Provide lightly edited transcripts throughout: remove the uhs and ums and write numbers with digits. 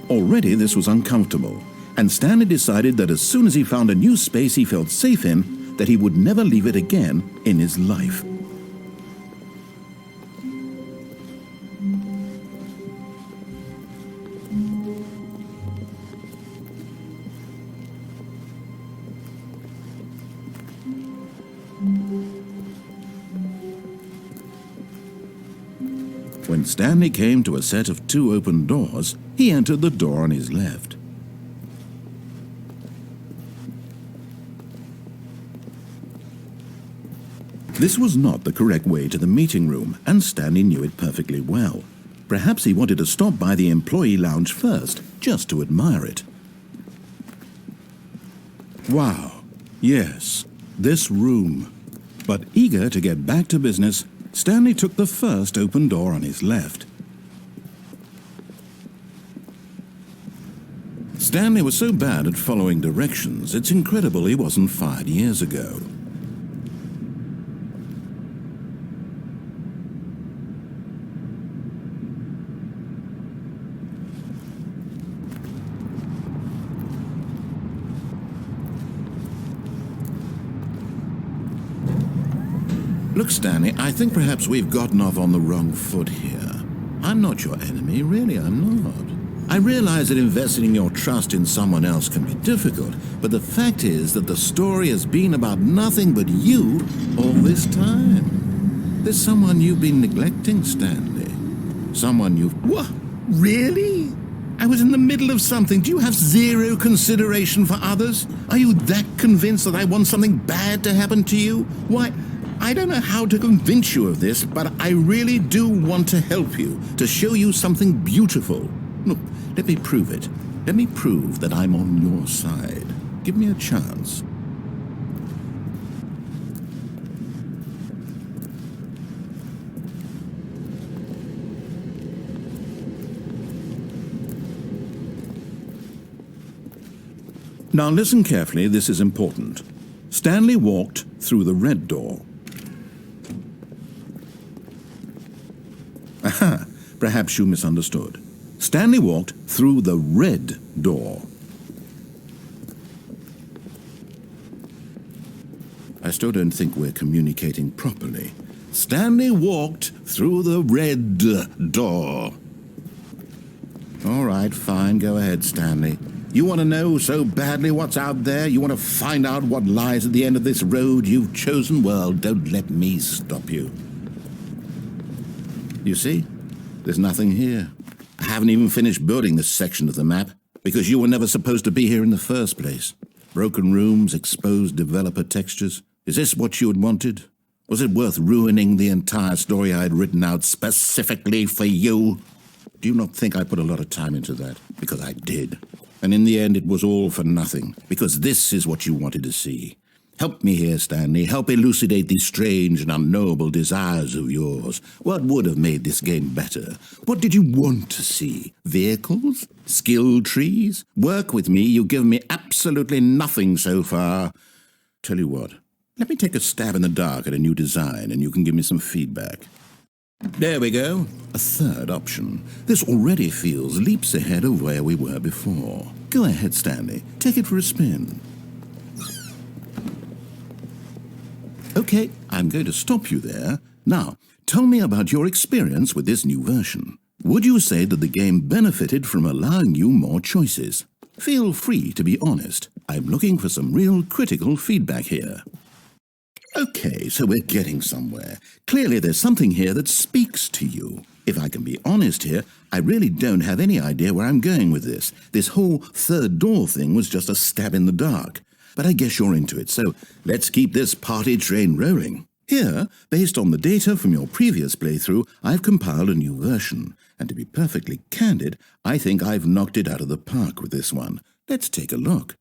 Already this was uncomfortable, and Stanley decided that as soon as he found a new space he felt safe in, that he would never leave it again in his life. When Stanley came to a set of 2 open doors, he entered the door on his left. This was not the correct way to the meeting room, and Stanley knew it perfectly well. Perhaps he wanted to stop by the employee lounge first, just to admire it. Wow, yes, this room. But eager to get back to business, Stanley took the first open door on his left. Stanley was so bad at following directions, it's incredible he wasn't fired years ago. Look, Stanley, I think perhaps we've gotten off on the wrong foot here. I'm not your enemy, really, I'm not. I realize that investing your trust in someone else can be difficult, but the fact is that the story has been about nothing but you all this time. There's someone you've been neglecting, Stanley. Someone you've... What? Really? I was in the middle of something. Do you have zero consideration for others? Are you that convinced that I want something bad to happen to you? Why... I don't know how to convince you of this, but I really do want to help you, to show you something beautiful. Look, let me prove it. Let me prove that I'm on your side. Give me a chance. Now listen carefully, this is important. Stanley walked through the red door. Aha, perhaps you misunderstood. Stanley walked through the red door. I still don't think we're communicating properly. Stanley walked through the red door. All right, fine, go ahead, Stanley. You want to know so badly what's out there? You want to find out what lies at the end of this road you've chosen? Well, don't let me stop you. You see? There's nothing here. I haven't even finished building this section of the map, because you were never supposed to be here in the first place. Broken rooms, exposed developer textures. Is this what you had wanted? Was it worth ruining the entire story I had written out specifically for you? Do you not think I put a lot of time into that? Because I did. And in the end, it was all for nothing, because this is what you wanted to see. Help me here, Stanley. Help elucidate these strange and unknowable desires of yours. What would have made this game better? What did you want to see? Vehicles? Skill trees? Work with me. You've given me absolutely nothing so far. Tell you what, let me take a stab in the dark at a new design, and you can give me some feedback. There we go. A third option. This already feels leaps ahead of where we were before. Go ahead, Stanley. Take it for a spin. Okay, I'm going to stop you there. Now, tell me about your experience with this new version. Would you say that the game benefited from allowing you more choices? Feel free to be honest. I'm looking for some real critical feedback here. Okay, so we're getting somewhere. Clearly there's something here that speaks to you. If I can be honest here, I really don't have any idea where I'm going with this. This whole third door thing was just a stab in the dark. But I guess you're into it, so let's keep this party train rolling. Here, based on the data from your previous playthrough, I've compiled a new version. And to be perfectly candid, I think I've knocked it out of the park with this one. Let's take a look.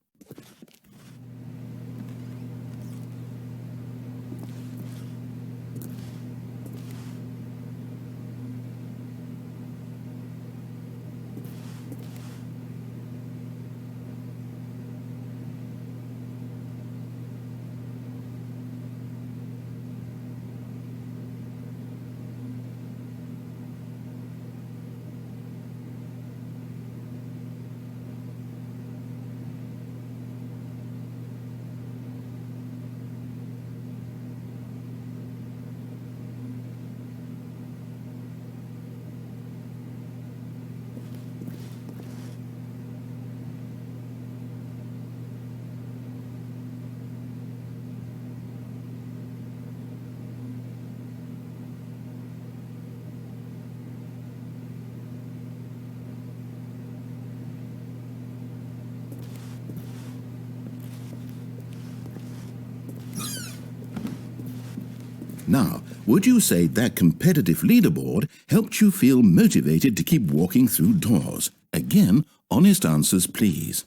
Now, would you say that competitive leaderboard helped you feel motivated to keep walking through doors? Again, honest answers, please.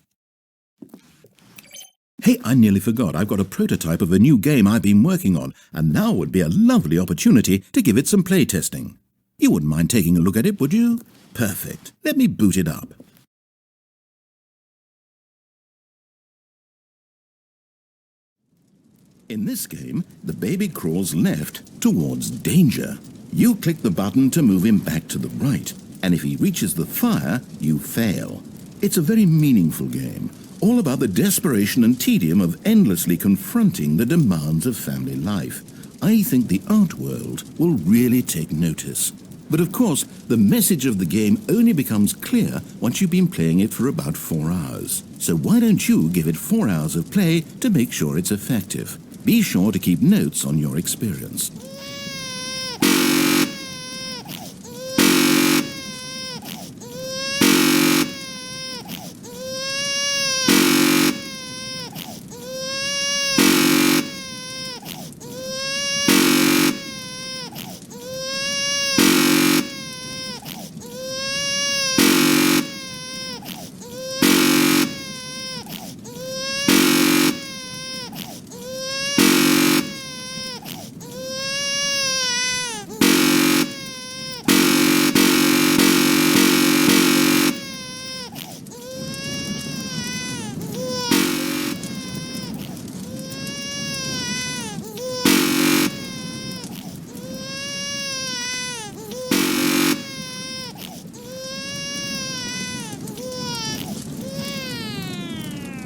Hey, I nearly forgot. I've got a prototype of a new game I've been working on, and now would be a lovely opportunity to give it some playtesting. You wouldn't mind taking a look at it, would you? Perfect. Let me boot it up. In this game, the baby crawls left towards danger. You click the button to move him back to the right, and if he reaches the fire, you fail. It's a very meaningful game, all about the desperation and tedium of endlessly confronting the demands of family life. I think the art world will really take notice. But of course, the message of the game only becomes clear once you've been playing it for about 4 hours. So why don't you give it 4 hours of play to make sure it's effective? Be sure to keep notes on your experience.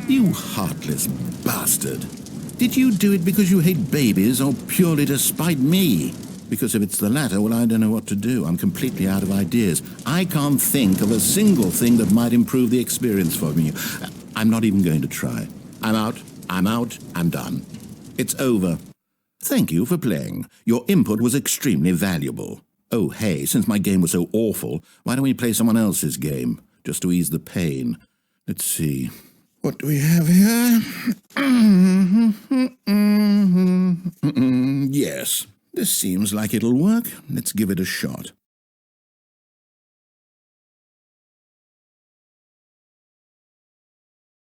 You heartless bastard. Did you do it because you hate babies or purely to spite me? Because if it's the latter, well, I don't know what to do. I'm completely out of ideas. I can't think of a single thing that might improve the experience for me. I'm not even going to try. I'm out, I'm done. It's over. Thank you for playing. Your input was extremely valuable. Oh, hey, since my game was so awful, why don't we play someone else's game, just to ease the pain? Let's see. What do we have here? Yes, this seems like it'll work. Let's give it a shot.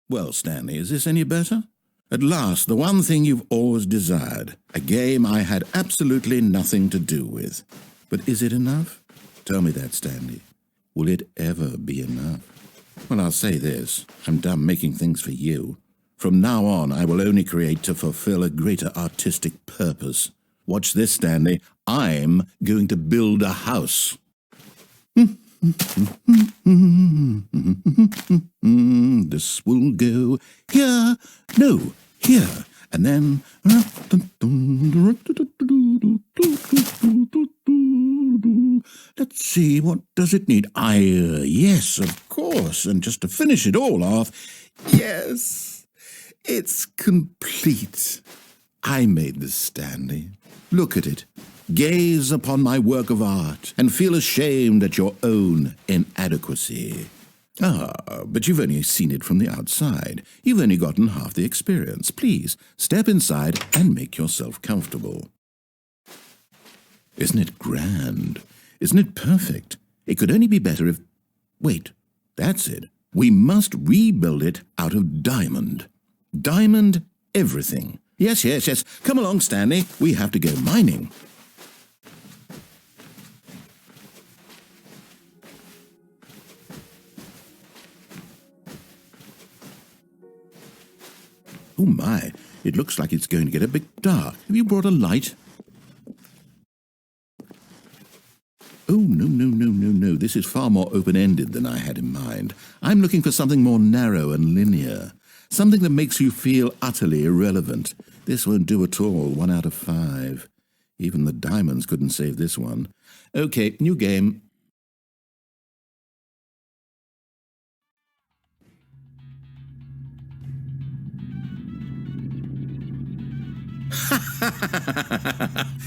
Well, Stanley, is this any better? At last, the one thing you've always desired. A game I had absolutely nothing to do with. But is it enough? Tell me that, Stanley. Will it ever be enough? Well, I'll say this. I'm done making things for you. From now on, I will only create to fulfill a greater artistic purpose. Watch this, Stanley. I'm going to build a house. This will go here, no, here, and then... Let's see, what does it need? Yes, of course, and just to finish it all off, yes, it's complete. I made this, Stanley. Look at it. Gaze upon my work of art and feel ashamed at your own inadequacy. Ah, but you've only seen it from the outside. You've only gotten half the experience. Please, step inside and make yourself comfortable. Isn't it grand? Isn't it perfect? It could only be better if... Wait, that's it. We must rebuild it out of diamond. Diamond everything. Yes. Come along, Stanley. We have to go mining. Oh my, it looks like it's going to get a bit dark. Have you brought a light? Oh, no. This is far more open-ended than I had in mind. I'm looking for something more narrow and linear. Something that makes you feel utterly irrelevant. This won't do at all. 1 out of 5. Even the diamonds couldn't save this one. Okay, new game.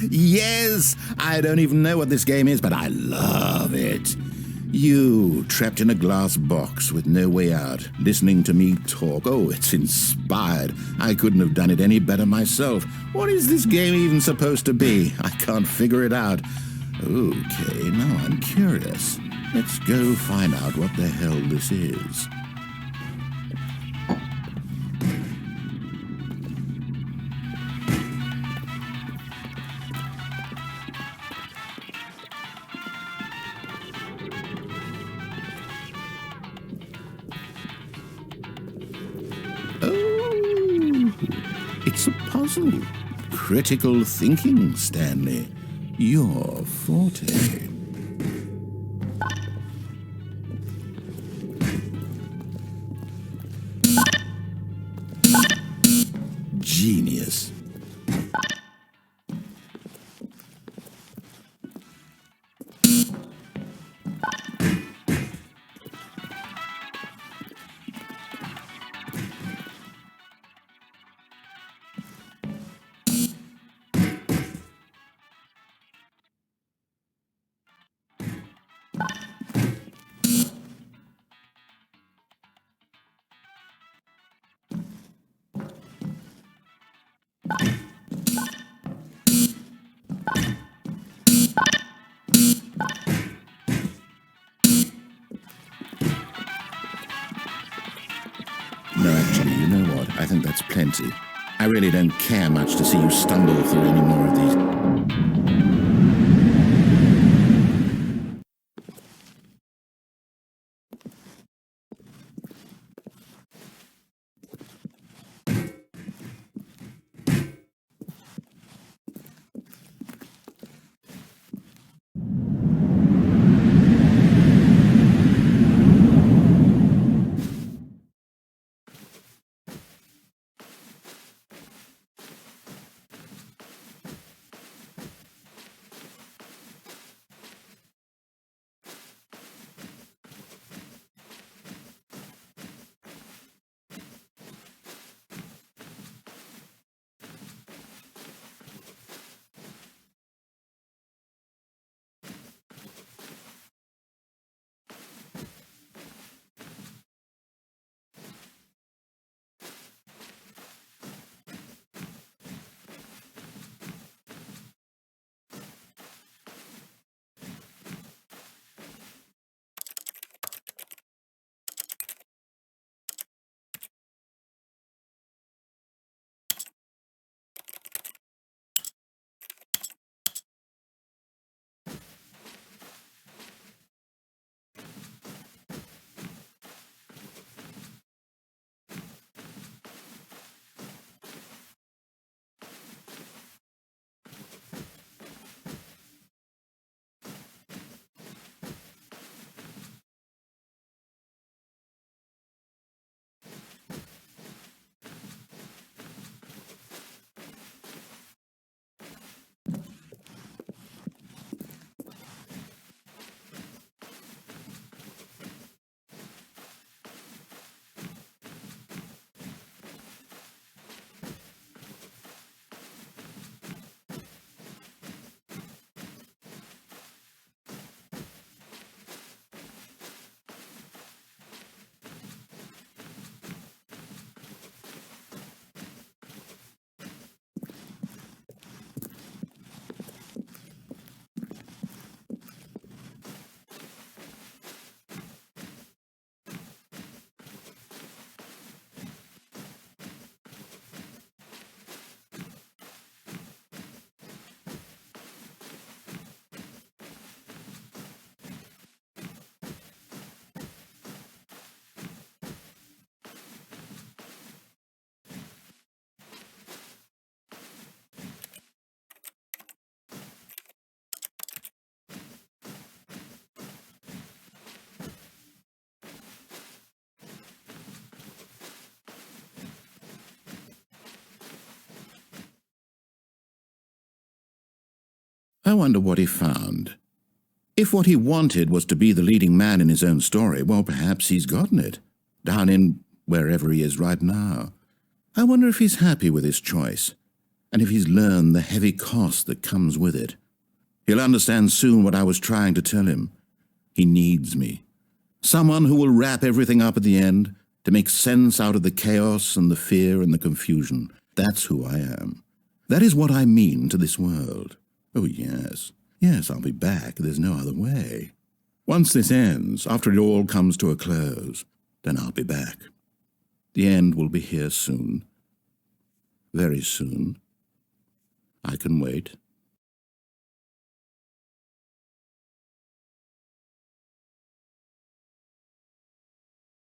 Yes! I don't even know what this game is, but I love it. You, trapped in a glass box with no way out, listening to me talk. Oh, it's inspired. I couldn't have done it any better myself. What is this game even supposed to be? I can't figure it out. Okay, now I'm curious. Let's go find out what the hell this is. It's a puzzle. Critical thinking, Stanley. Your forte. Genius. No, actually, you know what? I think that's plenty. I really don't care much to see you stumble through any more of these. I wonder what he found. If what he wanted was to be the leading man in his own story, well, perhaps he's gotten it, down in wherever he is right now. I wonder if he's happy with his choice, and if he's learned the heavy cost that comes with it. He'll understand soon what I was trying to tell him. He needs me. Someone who will wrap everything up at the end, to make sense out of the chaos and the fear and the confusion. That's who I am. That is what I mean to this world. Oh, yes. Yes, I'll be back. There's no other way. Once this ends, after it all comes to a close, then I'll be back. The end will be here soon. Very soon. I can wait.